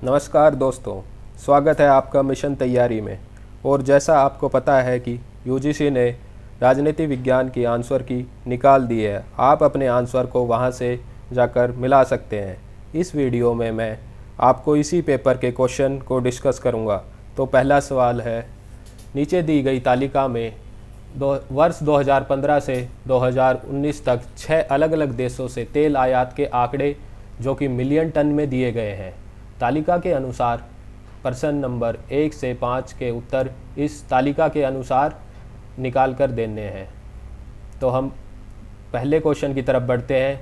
नमस्कार दोस्तों, स्वागत है आपका मिशन तैयारी में। और जैसा आपको पता है कि यूजीसी ने राजनीति विज्ञान की आंसर की निकाल दी है। आप अपने आंसर को वहां से जाकर मिला सकते हैं। इस वीडियो में मैं आपको इसी पेपर के क्वेश्चन को डिस्कस करूंगा। तो पहला सवाल है, नीचे दी गई तालिका में वर्ष 2015 से 2019 तक 6 अलग अलग देशों से तेल आयात के आंकड़े जो कि मिलियन टन में दिए गए हैं। तालिका के अनुसार प्रश्न नंबर 1 से 5 के उत्तर इस तालिका के अनुसार निकाल कर देने हैं। तो हम पहले क्वेश्चन की तरफ बढ़ते हैं।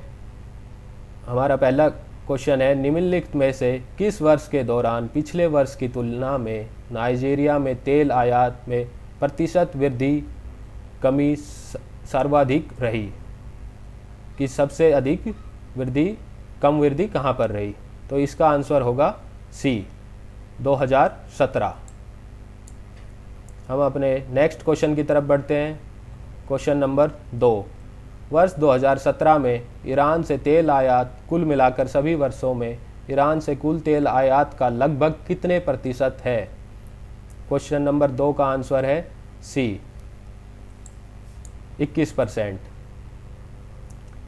हमारा पहला क्वेश्चन है, निम्नलिखित में से किस वर्ष के दौरान पिछले वर्ष की तुलना में नाइजीरिया में तेल आयात में प्रतिशत वृद्धि कमी सर्वाधिक रही? कि सबसे अधिक वृद्धि कम वृद्धि कहाँ पर रही? तो इसका आंसर होगा सी, 2017। हम अपने नेक्स्ट क्वेश्चन की तरफ बढ़ते हैं। क्वेश्चन नंबर 2, वर्ष 2017 में ईरान से तेल आयात कुल मिलाकर सभी वर्षों में ईरान से कुल तेल आयात का लगभग कितने प्रतिशत है? क्वेश्चन नंबर 2 का आंसर है सी, 21%।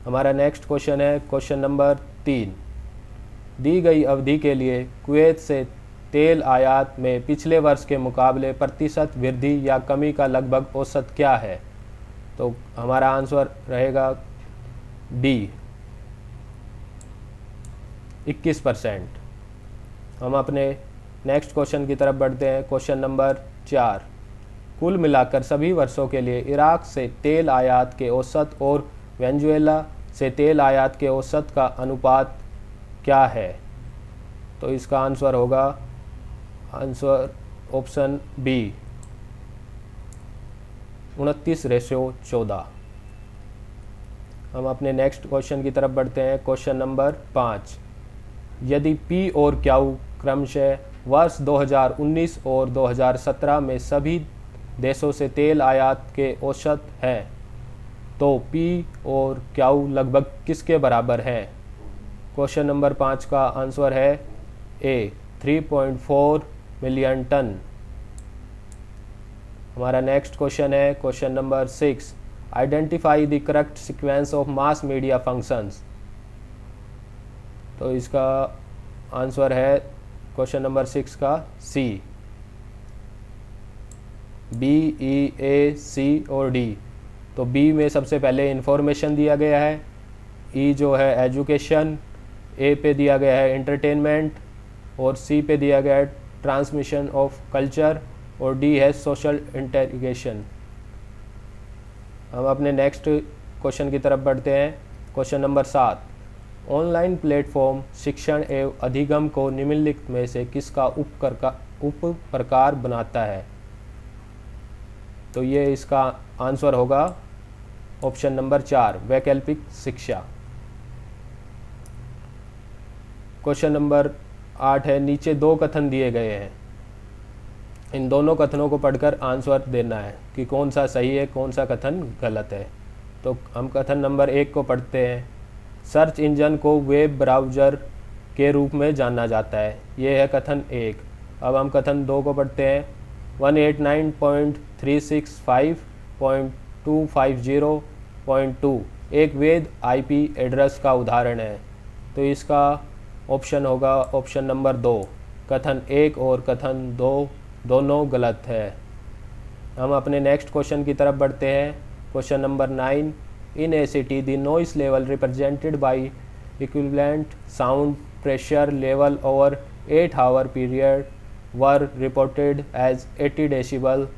हमारा नेक्स्ट क्वेश्चन है क्वेश्चन नंबर 3, दी गई अवधि के लिए कुवैत से तेल आयात में पिछले वर्ष के मुकाबले प्रतिशत वृद्धि या कमी का लगभग औसत क्या है? तो हमारा आंसर रहेगा डी, 21%। हम अपने नेक्स्ट क्वेश्चन की तरफ बढ़ते हैं। क्वेश्चन नंबर 4, कुल मिलाकर सभी वर्षों के लिए इराक से तेल आयात के औसत और वेनेजुएला से तेल आयात के औसत का अनुपात क्या है? तो इसका आंसर होगा आंसर ऑप्शन बी, 29:14। हम अपने नेक्स्ट क्वेश्चन की तरफ बढ़ते हैं। क्वेश्चन नंबर 5, यदि पी और क्यू क्रमशः वर्ष 2019 और 2017 में सभी देशों से तेल आयात के औसत हैं, तो पी और क्यू लगभग किसके बराबर है? क्वेश्चन नंबर 5 का आंसर है ए, 3.4 मिलियन टन। हमारा नेक्स्ट क्वेश्चन है question number 6, identify the correct sequence of mass media functions. तो इसका आंसर है क्वेश्चन नंबर 6 का सी, बी, ई, ए, सी और डी। तो बी में सबसे पहले इंफॉर्मेशन दिया गया है, ई जो है एजुकेशन, ए पे दिया गया है एंटरटेनमेंट और सी पे दिया गया है ट्रांसमिशन ऑफ कल्चर और डी है सोशल इंटेग्रेशन। हम अपने नेक्स्ट क्वेश्चन की तरफ बढ़ते हैं। क्वेश्चन नंबर 7, ऑनलाइन प्लेटफॉर्म शिक्षण एवं अधिगम को निम्नलिखित में से किसका उप प्रकार बनाता है? तो ये इसका आंसर होगा ऑप्शन नंबर 4, वैकल्पिक शिक्षा। क्वेश्चन नंबर 8 है, नीचे 2 कथन दिए गए हैं, इन दोनों कथनों को पढ़कर आंसर देना है कि कौन सा सही है, कौन सा कथन गलत है। तो हम कथन नंबर 1 को पढ़ते हैं, सर्च इंजन को वेब ब्राउज़र के रूप में जाना जाता है। ये है कथन 1। अब हम कथन 2 को पढ़ते हैं, 189.365.250.2 एक वैध आईपी एड्रेस का उदाहरण है। तो इसका ऑप्शन होगा ऑप्शन नंबर 2, कथन 1 और कथन 2 दोनों गलत है। हम अपने नेक्स्ट क्वेश्चन की तरफ बढ़ते हैं। Question number 9, in a city the noise level represented by equivalent sound pressure level over 8 hour period were reported as 80 decibel.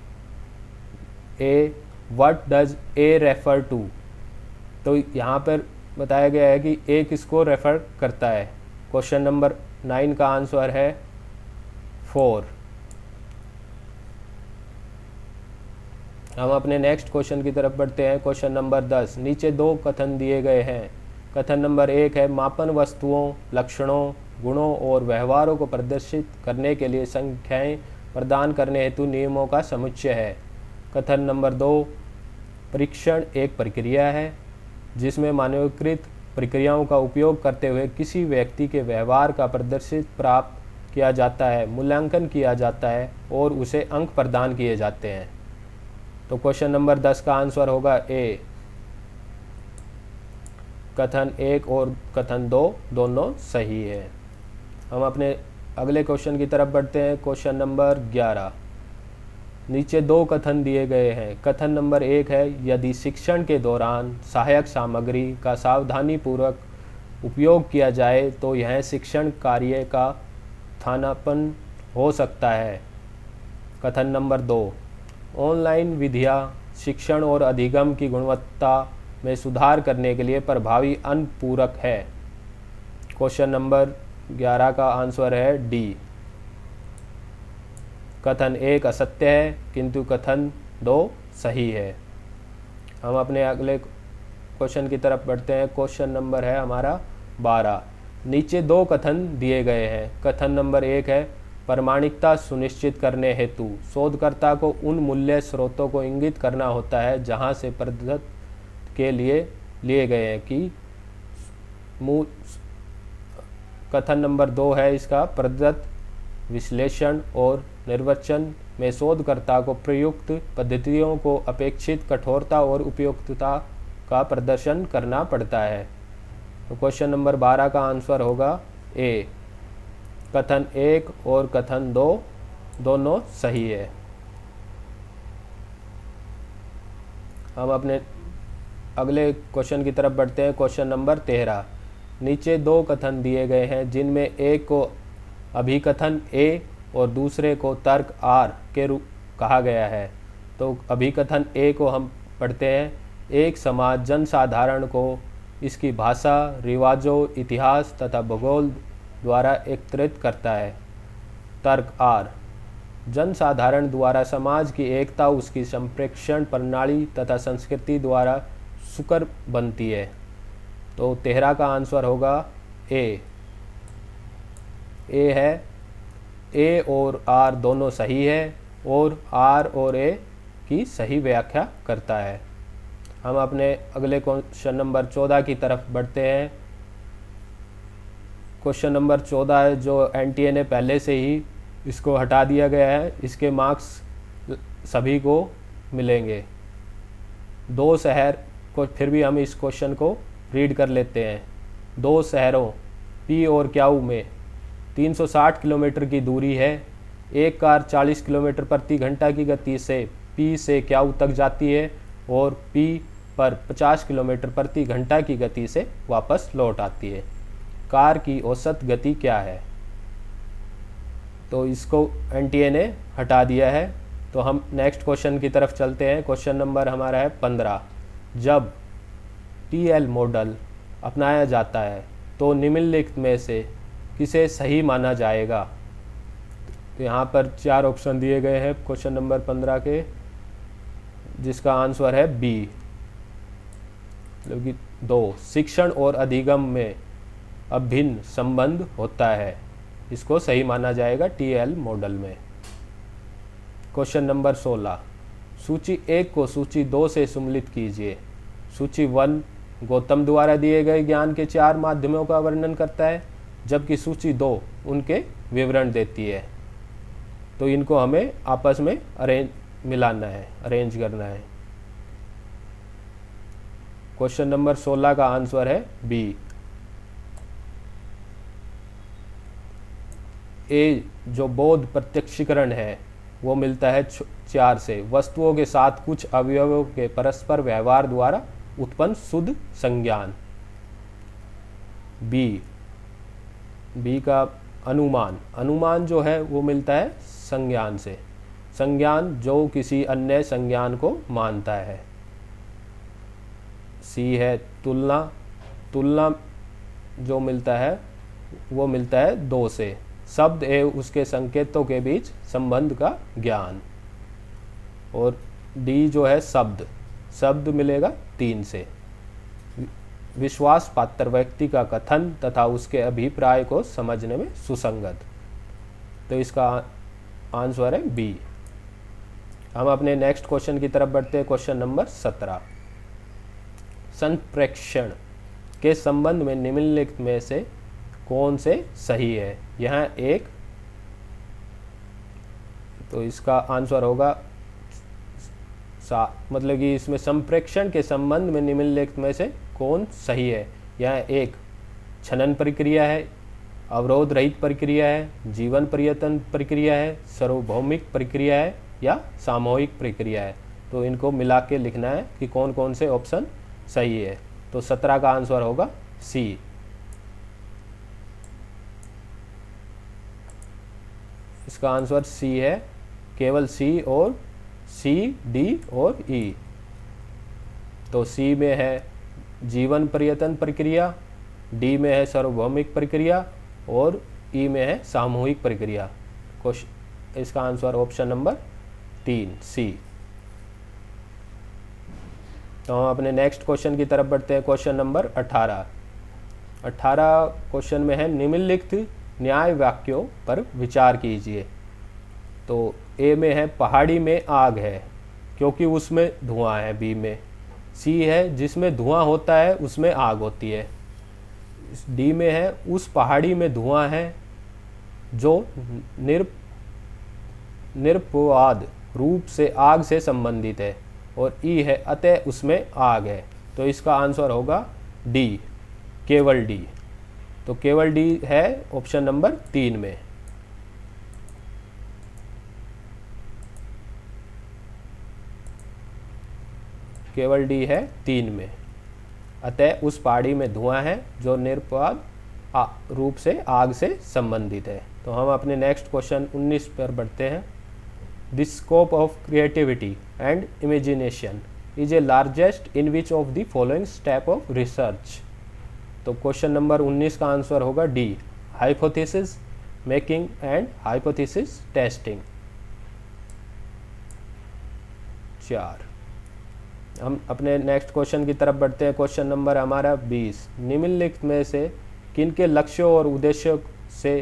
A, what does A refer to? तो यहाँ पर बताया गया है कि ए किसको रेफर करता है। क्वेश्चन नंबर 9 का आंसर है 4। हम अपने नेक्स्ट क्वेश्चन की तरफ बढ़ते हैं। क्वेश्चन नंबर 10, नीचे 2 कथन दिए गए हैं। कथन नंबर 1 है, मापन वस्तुओं, लक्षणों, गुणों और व्यवहारों को प्रदर्शित करने के लिए संख्याएं प्रदान करने हेतु नियमों का समुच्चय है। कथन नंबर 2, परीक्षण एक प्रक्रिया है जिसमें मानवीकृत प्रक्रियाओं का उपयोग करते हुए किसी व्यक्ति के व्यवहार का प्रदर्शित प्राप्त किया जाता है, मूल्यांकन किया जाता है और उसे अंक प्रदान किए जाते हैं। तो क्वेश्चन नंबर 10 का आंसर होगा ए। कथन 1 और कथन 2 दोनों सही है। हम अपने अगले क्वेश्चन की तरफ बढ़ते हैं। Question number 11। नीचे दो कथन दिए गए हैं। कथन नंबर 1 है, यदि शिक्षण के दौरान सहायक सामग्री का सावधानीपूर्वक उपयोग किया जाए तो यह शिक्षण कार्य का स्थानापन्न हो सकता है। कथन नंबर 2, ऑनलाइन विधियाँ शिक्षण और अधिगम की गुणवत्ता में सुधार करने के लिए प्रभावी अनुपूरक है। क्वेश्चन नंबर 11 का आंसर है डी। कथन 1 असत्य है किंतु कथन 2 सही है। हम अपने अगले क्वेश्चन की तरफ बढ़ते हैं। क्वेश्चन नंबर है हमारा 12। नीचे दो कथन दिए गए हैं। कथन नंबर 1 है, प्रामाणिकता सुनिश्चित करने हेतु शोधकर्ता को उन मूल्य स्रोतों को इंगित करना होता है जहां से प्रदत्त के लिए गए हैं कि कथन नंबर 2 है इसका, प्रदत्त विश्लेषण और निर्वचन में शोधकर्ता को प्रयुक्त पद्धतियों को अपेक्षित कठोरता और उपयुक्तता का प्रदर्शन करना पड़ता है। तो क्वेश्चन नंबर 12 का आंसर होगा ए। कथन 1 और कथन 2 दोनों सही है। हम अपने अगले क्वेश्चन की तरफ बढ़ते हैं। Question number 13। नीचे दो कथन दिए गए हैं जिनमें एक को अभिकथन ए और दूसरे को तर्क आर के रूप कहा गया है। तो अभिकथन ए को हम पढ़ते हैं। एक समाज जनसाधारण को इसकी भाषा, रिवाजों, इतिहास तथा भूगोल द्वारा एकत्रित करता है। तर्क आर, जनसाधारण द्वारा समाज की एकता उसकी संप्रेषण प्रणाली तथा संस्कृति द्वारा सुकर बनती है। तो 13 का आंसर होगा ए। ए है, ए और आर दोनों सही है और आर और ए की सही व्याख्या करता है। हम अपने अगले क्वेश्चन नंबर 14 की तरफ बढ़ते हैं। क्वेश्चन नंबर 14 है जो एनटीए ने पहले से ही इसको हटा दिया गया है। इसके मार्क्स सभी को मिलेंगे। दो शहर को, फिर भी हम इस क्वेश्चन को रीड कर लेते हैं। दो शहरों पी और क्याऊ में 360 किलोमीटर की दूरी है। एक कार 40 किलोमीटर प्रति घंटा की गति से पी से क्याऊ तक जाती है और पी पर 50 किलोमीटर प्रति घंटा की गति से वापस लौट आती है। कार की औसत गति क्या है? तो इसको एनटीए ने हटा दिया है। तो हम नेक्स्ट क्वेश्चन की तरफ चलते हैं। क्वेश्चन नंबर हमारा है 15। जब टीएल मॉडल अपनाया जाता है तो निम्नलिखित में से किसे सही माना जाएगा? तो यहाँ पर 4 ऑप्शन दिए गए हैं क्वेश्चन नंबर 15 के, जिसका आंसर है बी, मतलब कि 2। शिक्षण और अधिगम में अभिन्न संबंध होता है, इसको सही माना जाएगा टीएल मॉडल में। Question number 16। सूची 1 को सूची 2 से सम्मिलित कीजिए। सूची 1 गौतम द्वारा दिए गए ज्ञान के 4 माध्यमों का वर्णन करता है, जबकि सूची 2 उनके विवरण देती है। तो इनको हमें आपस में अरेंज करना है। क्वेश्चन नंबर 16 का आंसर है बी। ए जो बोध प्रत्यक्षीकरण है वो मिलता है 4 से। वस्तुओं के साथ कुछ अवयवों के परस्पर व्यवहार द्वारा उत्पन्न शुद्ध संज्ञान। बी का अनुमान जो है वो मिलता है संज्ञान से। संज्ञान जो किसी अन्य संज्ञान को मानता है। सी है तुलना जो मिलता है वो मिलता है 2 से। शब्द एवं उसके संकेतों के बीच संबंध का ज्ञान। और डी जो है शब्द मिलेगा 3 से। विश्वास पात्र व्यक्ति का कथन तथा उसके अभिप्राय को समझने में सुसंगत। तो इसका आंसर है बी। हम अपने नेक्स्ट क्वेश्चन की तरफ बढ़ते हैं। Question number 17। संप्रेषण के संबंध में निम्नलिखित में से कौन से सही है? यहाँ 1 तो इसका आंसर होगा मतलब कि इसमें संप्रेक्षण के संबंध में निम्नलिखित में से कौन सही है। यह एक छनन प्रक्रिया है, अवरोध रहित प्रक्रिया है, जीवन पर्यटन प्रक्रिया है, सार्वभौमिक प्रक्रिया है या सामूहिक प्रक्रिया है। तो इनको मिला के लिखना है कि कौन कौन से ऑप्शन सही है। तो 17 का आंसर होगा सी। इसका आंसर सी है, केवल सी और सी, डी और ई। तो सी में है जीवन पर्यटन प्रक्रिया, डी में है सार्वभौमिक प्रक्रिया और ई में है सामूहिक प्रक्रिया। इसका आंसर ऑप्शन नंबर 3 सी। तो हम अपने नेक्स्ट क्वेश्चन की तरफ बढ़ते हैं। क्वेश्चन नंबर 18 क्वेश्चन में है निम्नलिखित न्याय वाक्यों पर विचार कीजिए। तो ए में है पहाड़ी में आग है क्योंकि उसमें धुआं है। बी में सी है जिसमें धुआं होता है उसमें आग होती है। डी में है उस पहाड़ी में धुआं है जो निरपवाद रूप से आग से संबंधित है। और ई है अतः उसमें आग है। तो इसका आंसर होगा डी, केवल डी। तो केवल डी है ऑप्शन नंबर 3 में। केवल डी है 3 में, अतः उस पहाड़ी में धुआं है जो निरपवाद रूप से आग से संबंधित है। तो हम अपने नेक्स्ट क्वेश्चन 19 पर बढ़ते हैं। The scope of creativity and imagination is a largest in which of the following step of research. तो क्वेश्चन नंबर 19 का आंसर होगा D, hypothesis making and hypothesis testing. 4। हम अपने नेक्स्ट क्वेश्चन की तरफ बढ़ते हैं। क्वेश्चन नंबर हमारा 20। निम्नलिखित में से किनके लक्ष्यों और उद्देश्यों से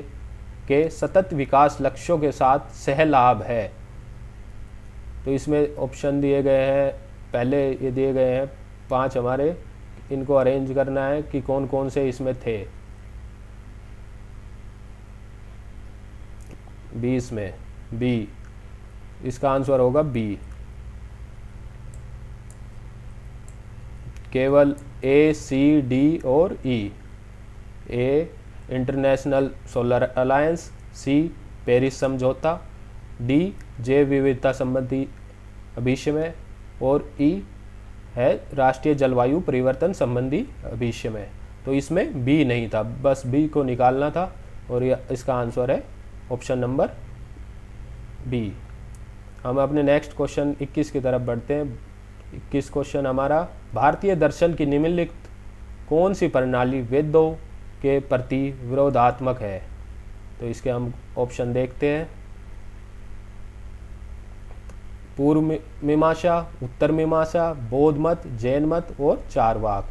के सतत विकास लक्ष्यों के साथ सहलाभ है। तो इसमें ऑप्शन दिए गए हैं, पहले ये दिए गए हैं 5 हमारे, इनको अरेंज करना है कि कौन कौन से इसमें थे। 20 में बी, इसका आंसर होगा बी। केवल ए, सी, डी और E. A international solar alliance, C Paris समझौता, डी जैव विविधता संबंधी अभिष्यमय और ई है राष्ट्रीय जलवायु परिवर्तन संबंधी अभिष्यमय। तो इसमें बी नहीं था, बस बी को निकालना था और इसका आंसर है ऑप्शन नंबर बी। हम अपने नेक्स्ट क्वेश्चन 21 की तरफ बढ़ते हैं। 21 क्वेश्चन हमारा, भारतीय दर्शन की निम्नलिखित कौन सी प्रणाली वेदों के प्रति विरोधात्मक है। तो इसके हम ऑप्शन देखते हैं। पूर्व मीमांसा, उत्तर मीमांसा, बौद्ध मत, जैन मत और चारवाक।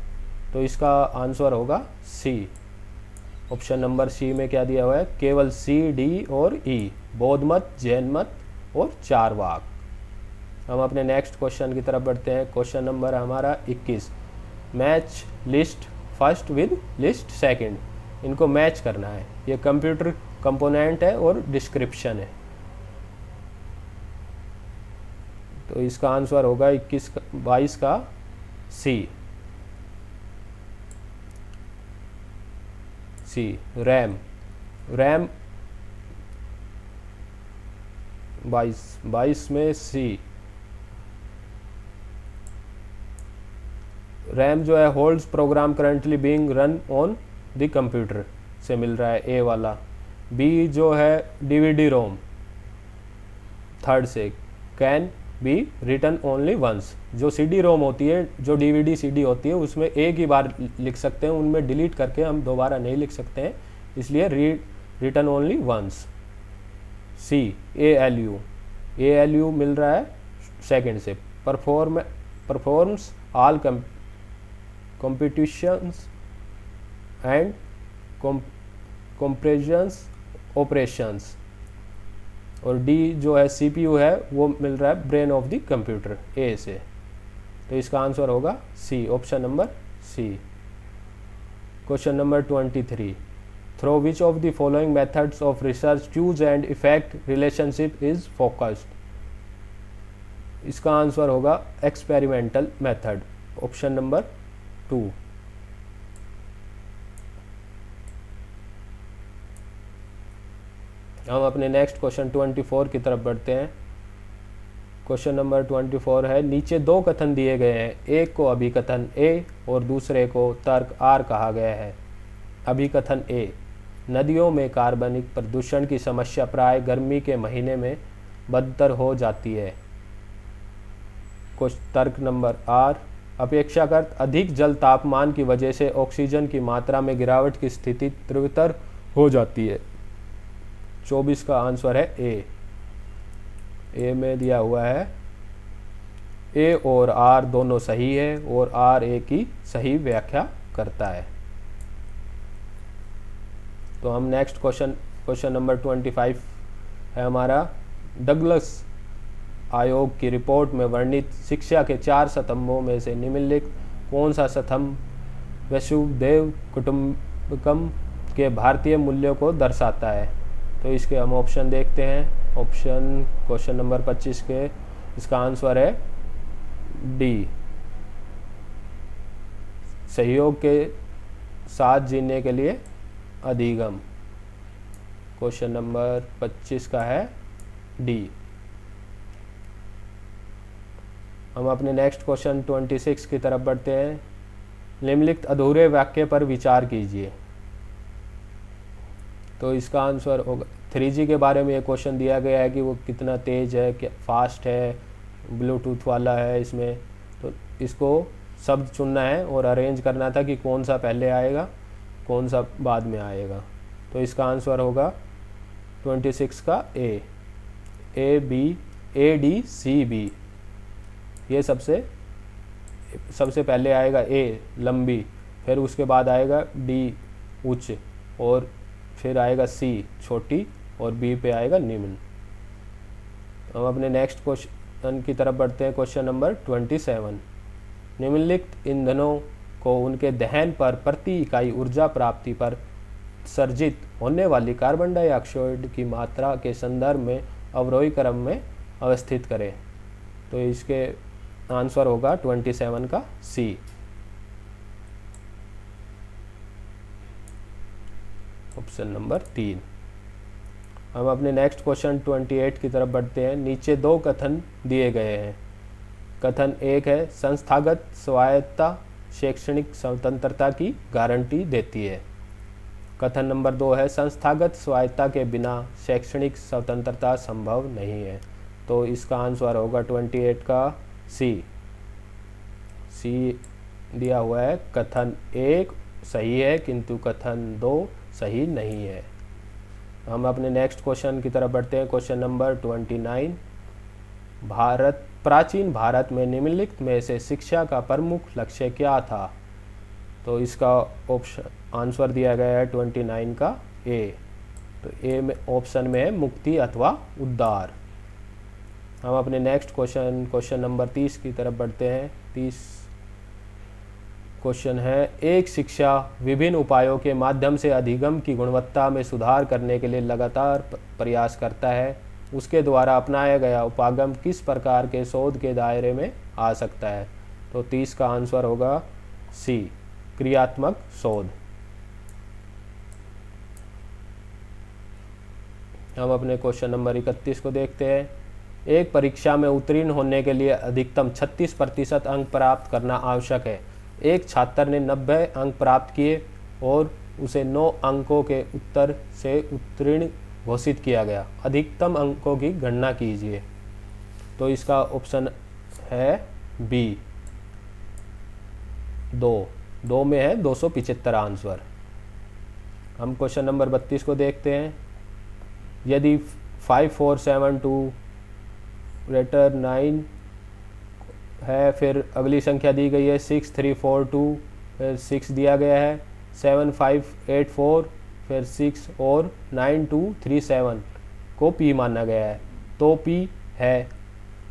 तो इसका आंसर होगा सी। ऑप्शन नंबर सी में क्या दिया हुआ है, केवल सी, डी और ई, बौद्ध मत, जैन मत और चारवाक। हम अपने नेक्स्ट क्वेश्चन की तरफ बढ़ते हैं। क्वेश्चन नंबर हमारा 21। Match list first with list second, इनको मैच करना है। ये कंप्यूटर कंपोनेंट है और डिस्क्रिप्शन है। तो इसका आंसर होगा 22 का सी। रैम 22 में सी। रैम जो है holds program currently being run on the computer से मिल रहा है, ए वाला। बी जो है डीवीडी रोम, थर्ड से can be written only once. जो सीडी रोम होती है, जो डीवीडी सीडी होती है, उसमें एक ही बार लिख सकते हैं, उनमें डिलीट करके हम दोबारा नहीं लिख सकते हैं, इसलिए written only once. C ALU मिल रहा है सेकंड से। Performs all computations and compressions operations। और डी जो है CPU है, वो मिल रहा है brain of the computer, A से। तो इसका आंसर होगा C, option number C. Question number 23। Through which of the following methods of research cause and effect relationship is focused. इसका आंसर होगा एक्सपेरिमेंटल मेथड, ऑप्शन नंबर 2। हम अपने next question 24 की तरफ बढ़ते हैं। क्वेश्चन नंबर 24 है, नीचे दो कथन दिए गए हैं, एक को अभिकथन ए और दूसरे को तर्क आर कहा गया है। अभिकथन ए, नदियों में कार्बनिक प्रदूषण की समस्या प्राय गर्मी के महीने में बदतर हो जाती है। कुछ तर्क नंबर आर, अपेक्षाकृत अधिक जल तापमान की वजह से ऑक्सीजन की मात्रा में गिरावट की स्थिति तीव्रतर हो जाती है। 24 का आंसर है ए में दिया हुआ है ए और आर दोनों सही है और आर ए की सही व्याख्या करता है। तो हम नेक्स्ट क्वेश्चन नंबर 25 है हमारा, डगलस आयोग की रिपोर्ट में वर्णित शिक्षा के 4 स्तंभों में से निम्नलिखित कौन सा स्तंभ वसुधैव कुटुंबकम के भारतीय मूल्यों को दर्शाता है। तो इसके हम ऑप्शन देखते हैं। ऑप्शन क्वेश्चन नंबर 25 के इसका आंसर है डी, सहयोग के साथ जीने के लिए अधिगम। क्वेश्चन नंबर 25 का है डी। हम अपने नेक्स्ट क्वेश्चन 26 की तरफ बढ़ते हैं। निम्नलिखित अधूरे वाक्य पर विचार कीजिए। तो इसका आंसर होगा 3G के बारे में ये क्वेश्चन दिया गया है कि वो कितना तेज है, क्या फास्ट है, ब्लूटूथ वाला है इसमें। तो इसको शब्द चुनना है और अरेंज करना था कि कौन सा पहले आएगा कौन सा बाद में आएगा। तो इसका आंसर होगा 26 का ए डी सी बी। ये सबसे पहले आएगा ए लंबी, फिर उसके बाद आएगा डी उच्च, और फिर आएगा सी छोटी, और बी पे आएगा निम्न। हम अपने नेक्स्ट क्वेश्चन की तरफ बढ़ते हैं। क्वेश्चन नंबर 27, निम्नलिखित ईंधनों को उनके दहन पर प्रति इकाई ऊर्जा प्राप्ति पर सर्जित होने वाली कार्बन डाइऑक्साइड की मात्रा के संदर्भ में अवरोही क्रम में अवस्थित करें। तो इसके आंसर होगा 27 का सी। Option number 3। हम अपने नेक्स्ट क्वेश्चन 28 की तरफ बढ़ते हैं। नीचे दो कथन दिए गए हैं। कथन 1 है, संस्थागत स्वायत्तता शैक्षणिक स्वतंत्रता की गारंटी देती है। कथन नंबर 2 है, संस्थागत स्वायत्तता के बिना शैक्षणिक स्वतंत्रता संभव नहीं है। तो इसका आंसर होगा 28 का सी दिया हुआ है। कथन 1 सही है किंतु कथन 2 सही नहीं है। हम अपने नेक्स्ट क्वेश्चन की तरफ बढ़ते हैं। क्वेश्चन नंबर 29, प्राचीन भारत में निम्नलिखित में से शिक्षा का प्रमुख लक्ष्य क्या था। तो इसका आंसर दिया गया है 29 का ए। तो ए में ऑप्शन में है मुक्ति अथवा उद्धार। हम अपने नेक्स्ट क्वेश्चन नंबर 30 की तरफ बढ़ते हैं। 30 क्वेश्चन है, एक शिक्षा विभिन्न उपायों के माध्यम से अधिगम की गुणवत्ता में सुधार करने के लिए लगातार प्रयास करता है। उसके द्वारा अपनाया गया उपागम किस प्रकार के शोध के दायरे में आ सकता है। तो 30 का आंसर होगा सी, क्रियात्मक शोध। हम अपने क्वेश्चन नंबर 31 को देखते हैं। एक परीक्षा में उत्तीर्ण होने के लिए अधिकतम 36% अंक प्राप्त करना आवश्यक है। एक छात्र ने 90 अंक प्राप्त किए और उसे 9 अंकों के उत्तर से उत्तीर्ण घोषित किया गया। अधिकतम अंकों की गणना कीजिए। तो इसका ऑप्शन है बी, 2 में है 275 आंसर। हम क्वेश्चन नंबर 32 को देखते हैं। यदि 5472 ग्रेटर 9 है, फिर अगली संख्या दी गई है 6342, फिर 6 दिया गया है, 7584, फिर 6 और 9237 को पी माना गया है। तो पी है,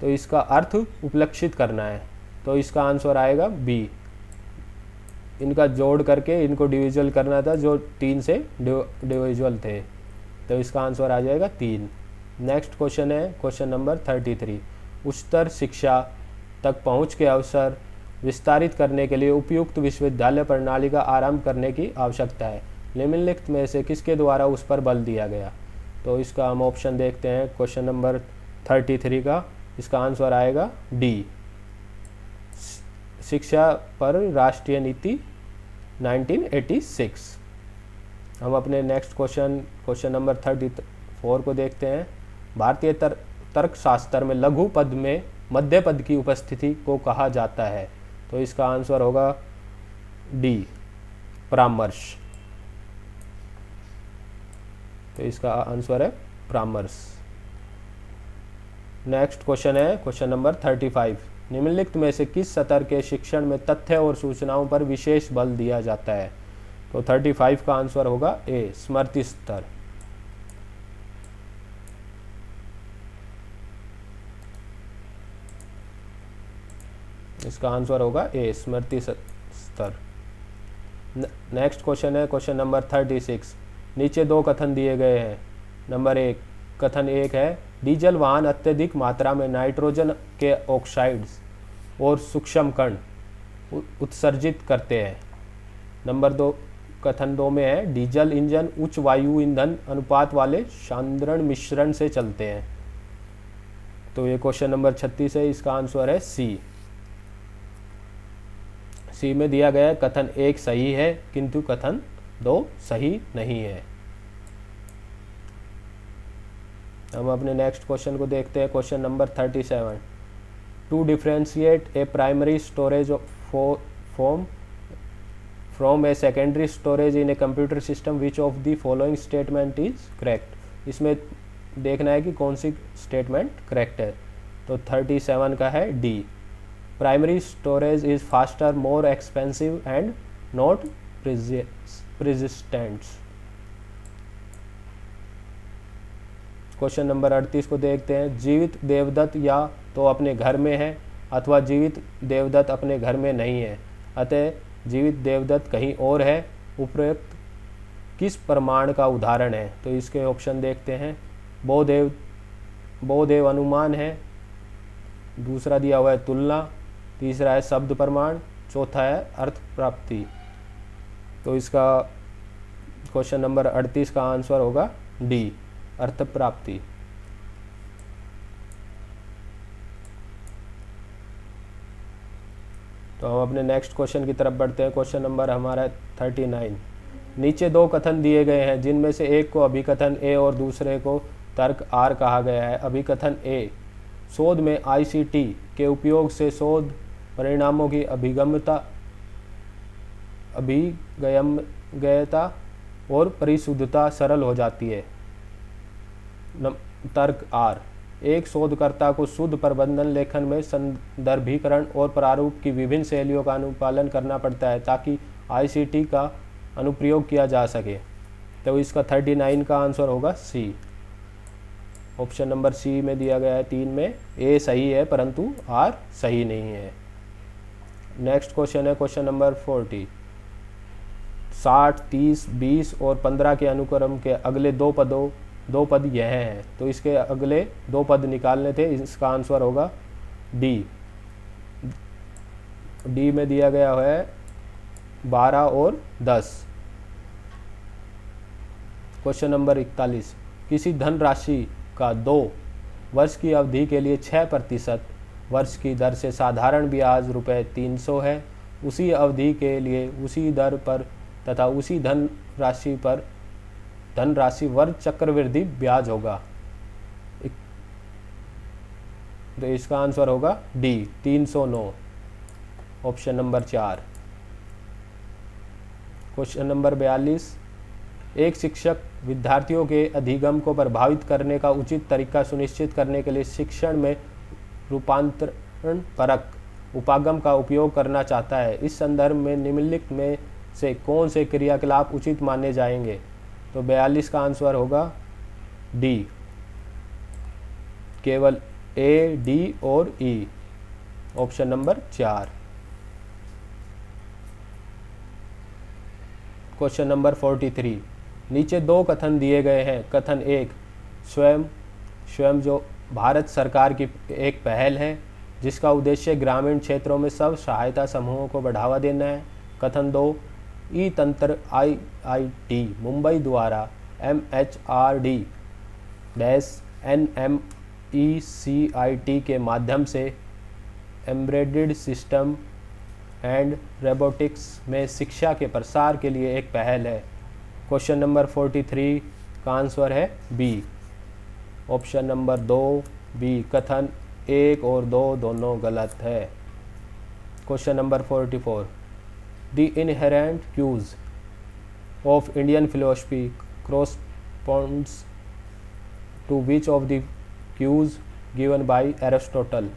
तो इसका अर्थ उपलक्षित करना है। तो इसका आंसर आएगा बी, इनका जोड़ करके इनको डिविजल करना था जो 3 से डिविजल थे। तो इसका आंसर आ जाएगा 3। नेक्स्ट क्वेश्चन है क्वेश्चन नंबर 33। उच्चतर शिक्षा तक पहुंच के अवसर विस्तारित करने के लिए उपयुक्त विश्वविद्यालय प्रणाली का आरंभ करने की आवश्यकता है। निम्नलिखित में से किसके द्वारा उस पर बल दिया गया? तो इसका हम ऑप्शन देखते हैं क्वेश्चन नंबर 33 का। इसका आंसर आएगा डी, शिक्षा पर राष्ट्रीय नीति 1986। हम अपने नेक्स्ट क्वेश्चन नंबर 34 को देखते हैं। भारतीय तर्कशास्त्र में लघु पद में मध्य पद की उपस्थिति को कहा जाता है। तो इसका आंसर होगा डी, परामर्श। तो इसका आंसर है परामर्श। नेक्स्ट क्वेश्चन है क्वेश्चन नंबर 35। निम्नलिखित में से किस स्तर के शिक्षण में तथ्य और सूचनाओं पर विशेष बल दिया जाता है? तो 35 का आंसर होगा ए, स्मृति स्तर। इसका आंसर होगा ए, स्मृति स्तर। नेक्स्ट क्वेश्चन है क्वेश्चन नंबर 36। नीचे 2 कथन दिए गए हैं। नंबर 1, कथन 1 है डीजल वाहन अत्यधिक मात्रा में नाइट्रोजन के ऑक्साइड्स और सूक्ष्म कण उत्सर्जित करते हैं। नंबर 2, कथन 2 में है डीजल इंजन उच्च वायु ईंधन अनुपात वाले सांद्रण मिश्रण से चलते हैं। तो ये क्वेश्चन नंबर 36 है। इसका आंसर है सी। सी में दिया गया कथन 1 सही है किंतु कथन 2 सही नहीं है। हम अपने नेक्स्ट क्वेश्चन को देखते हैं question number 37। To differentiate a primary storage form from a secondary storage in a computer system which of the following statement is correct? इसमें देखना है कि कौन सी स्टेटमेंट करेक्ट है। तो 37 का है D, primary storage is faster, more expensive and not persistent. Question number 38 को देखते हैं। जीवित देवदत्त या तो अपने घर में है अथवा जीवित देवदत्त अपने घर में नहीं है, अतः जीवित देवदत्त कहीं और है। उपरोक्त किस प्रमाण का उदाहरण है? तो इसके ऑप्शन देखते हैं। बहुदेव अनुमान है, दूसरा दिया हुआ है तुलना, तीसरा है शब्द प्रमाण, चौथा है अर्थ प्राप्ति। तो इसका क्वेश्चन नंबर 38 का आंसर होगा डी, अर्थ प्राप्ति। तो हम अपने नेक्स्ट क्वेश्चन की तरफ बढ़ते हैं। क्वेश्चन नंबर हमारा 39। नीचे 2 कथन दिए गए हैं जिनमें से एक को अभिकथन ए और दूसरे को तर्क आर कहा गया है। अभिकथन ए, शोध में आईसीटी के उपयोग से शोध परिणामों की अभिगम्यता और परिशुद्धता सरल हो जाती है। तर्क आर, एक शोधकर्ता को शुद्ध प्रबंधन लेखन में संदर्भीकरण और प्रारूप की विभिन्न शैलियों का अनुपालन करना पड़ता है ताकि आईसीटी का अनुप्रयोग किया जा सके। तो इसका 39 का आंसर होगा सी। ऑप्शन नंबर सी में दिया गया है 3 में ए सही है परंतु आर सही नहीं है। नेक्स्ट क्वेश्चन है क्वेश्चन नंबर 40। 60, 30, 20 और 15 के अनुक्रम के अगले दो पद यह हैं। तो इसके अगले 2 पद निकालने थे। इसका आंसर होगा डी। डी में दिया गया है 12 और 10। Question number 41। किसी धनराशि का 2 वर्ष की अवधि के लिए 6% वर्ष की दर से साधारण ब्याज ₹300 है, उसी अवधि के लिए उसी दर पर तथा उसी धनराशि वर्ग चक्रवृद्धि ब्याज होगा। तो इसका आंसर होगा D, 309, option number 4। Question number 42। एक शिक्षक विद्यार्थियों के अधिगम को प्रभावित करने का उचित तरीका सुनिश्चित करने के लिए शिक्षण में रूपांतरण परक उपागम का उपयोग करना चाहता है। इस संदर्भ में निम्नलिखित में से कौन से क्रियाकलाप उचित माने जाएंगे? तो 42 का आंसर होगा डी, केवल ए, डी और ई, ऑप्शन नंबर 4। क्वेश्चन नंबर 43, नीचे दो कथन दिए गए हैं। कथन एक, स्वयं जो भारत सरकार की एक पहल है जिसका उद्देश्य ग्रामीण क्षेत्रों में सब सहायता समूहों को बढ़ावा देना है। कथन दो, ई तंत्र IIT मुंबई द्वारा MHRD NMECIT के माध्यम से एम्बेडेड सिस्टम एंड रोबोटिक्स में शिक्षा के प्रसार के लिए एक पहल है। क्वेश्चन नंबर 43 का आंसर है बी, ऑप्शन नंबर 2 बी। कथन 1 और 2 दोनों गलत है। Question number 44, the inherent cues of Indian philosophy corresponds to which of the cues given by Aristotle?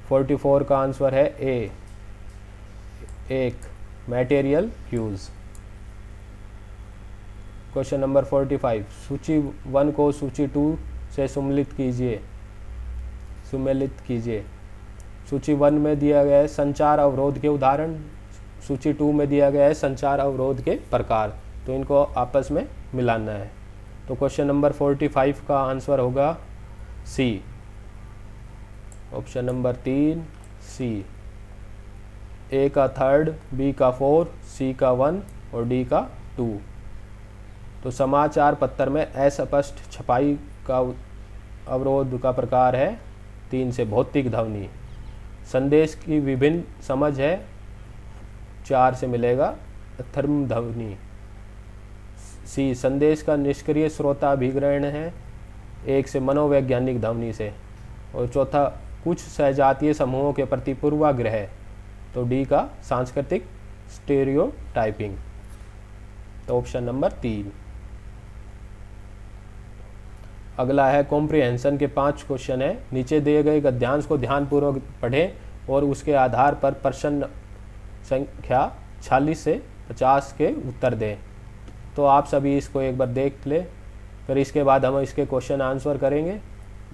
44 का आंसर है ए, एक मटेरियल क्यूज। क्वेश्चन नंबर 45, सूची 1 को सूची 2 से सम्मिलित कीजिए। सूची 1 में दिया गया है संचार अवरोध के उदाहरण, सूची 2 में दिया गया है संचार अवरोध के प्रकार, तो इनको आपस में मिलाना है। तो क्वेश्चन नंबर 45 का आंसर होगा सी, ऑप्शन नंबर 3 सी। ए का 3, बी का 4, सी का 1 और डी का 2। तो समाचार पत्र में अस्पष्ट छपाई का अवरोध का प्रकार है 3 से भौतिक ध्वनि। संदेश की विभिन्न समझ है 4 से मिलेगा थर्म ध्वनि। सी, संदेश का निष्क्रिय श्रोता अभिग्रहण है 1 से मनोवैज्ञानिक ध्वनि से। और चौथा, कुछ सहजातीय समूहों के प्रति पूर्वाग्रह, तो डी का सांस्कृतिक स्टेरियोटाइपिंग। तो ऑप्शन नंबर 3। अगला है कॉम्प्रिहेंशन के 5 क्वेश्चन है। नीचे दिए गए गद्यांश को ध्यानपूर्वक पढ़ें और उसके आधार पर प्रश्न संख्या 46 से 50 के उत्तर दें। तो आप सभी इसको एक बार देख लें, फिर इसके बाद हम इसके क्वेश्चन आंसर करेंगे।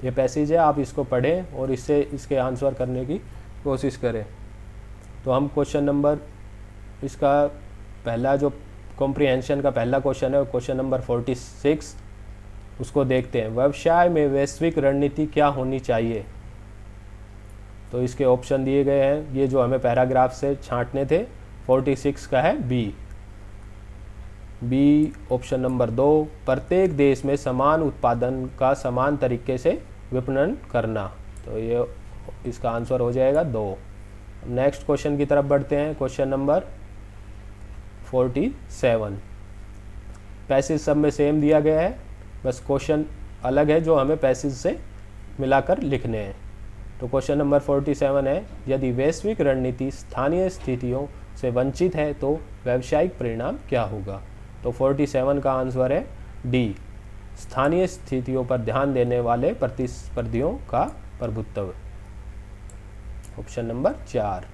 ये पैसेज है, आप इसको पढ़ें और इससे इसके आंसर करने की कोशिश करें। तो हम क्वेश्चन नंबर, इसका पहला जो कॉम्प्रिहेंशन का पहला क्वेश्चन है, क्वेश्चन नंबर 46, उसको देखते हैं। व्यवसाय में वैश्विक रणनीति क्या होनी चाहिए? तो इसके ऑप्शन दिए गए हैं, ये जो हमें पैराग्राफ से छांटने थे। 46 का है बी, ऑप्शन नंबर 2, प्रत्येक देश में समान उत्पादन का समान तरीके से विपणन करना। तो ये इसका आंसर हो जाएगा 2। नेक्स्ट क्वेश्चन की तरफ बढ़ते हैं। क्वेश्चन नंबर 47, पैसेज सब में सेम दिया गया है, बस क्वेश्चन अलग है जो हमें पैसेज से मिलाकर लिखने हैं। तो क्वेश्चन नंबर 47 है, यदि वैश्विक रणनीति स्थानीय स्थितियों से वंचित है तो व्यावसायिक परिणाम क्या होगा? तो 47 का आंसर है डी, स्थानीय स्थितियों पर ध्यान देने वाले प्रतिस्पर्धियों का प्रभुत्व। Option number 4।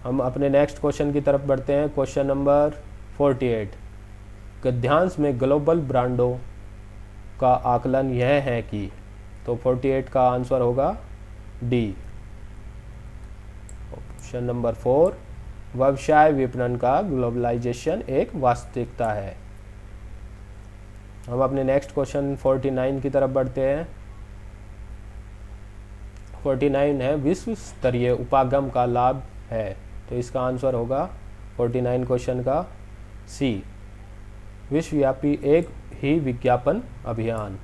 हम अपने नेक्स्ट क्वेश्चन की तरफ बढ़ते हैं। क्वेश्चन नंबर 48, गद्यांश में ग्लोबल ब्रांडों का आकलन यह है कि। तो 48 का आंसर होगा डी, ऑप्शन नंबर 4, व्यवसाय विपणन का ग्लोबलाइजेशन एक वास्तविकता है। हम अपने नेक्स्ट क्वेश्चन 49 की तरफ बढ़ते हैं। 49 है, विश्व स्तरीय उपागम का लाभ है। तो इसका आंसर होगा 49 क्वेश्चन का सी, विश्वव्यापी एक ही विज्ञापन अभियान।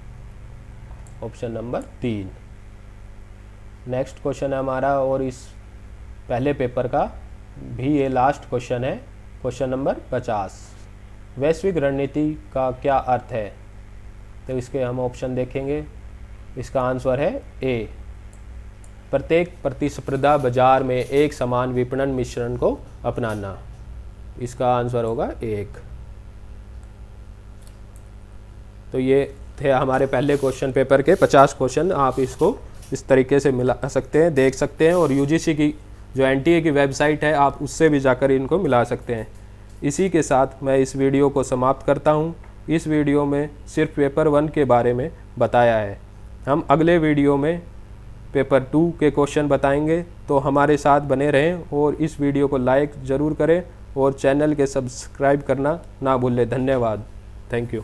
Option number 3। नेक्स्ट क्वेश्चन है हमारा, और इस पहले पेपर का भी ये लास्ट क्वेश्चन है। क्वेश्चन नंबर 50, वैश्विक रणनीति का क्या अर्थ है? तो इसके हम ऑप्शन देखेंगे। इसका आंसर है ए, प्रत्येक प्रतिस्पर्धा बाजार में एक समान विपणन मिश्रण को अपनाना। इसका आंसर होगा 1। तो ये थे हमारे पहले क्वेश्चन पेपर के 50 क्वेश्चन। आप इसको इस तरीके से मिला सकते हैं, देख सकते हैं, और यूजीसी की जो एनटीए की वेबसाइट है आप उससे भी जाकर इनको मिला सकते हैं। इसी के साथ मैं इस वीडियो को समाप्त करता हूं। इस वीडियो में सिर्फ पेपर 1 के बारे में बताया है। हम अगले वीडियो में पेपर 2 के क्वेश्चन बताएंगे, तो हमारे साथ बने रहें और इस वीडियो को लाइक ज़रूर करें और चैनल के सब्सक्राइब करना ना भूलें। धन्यवाद। Thank you.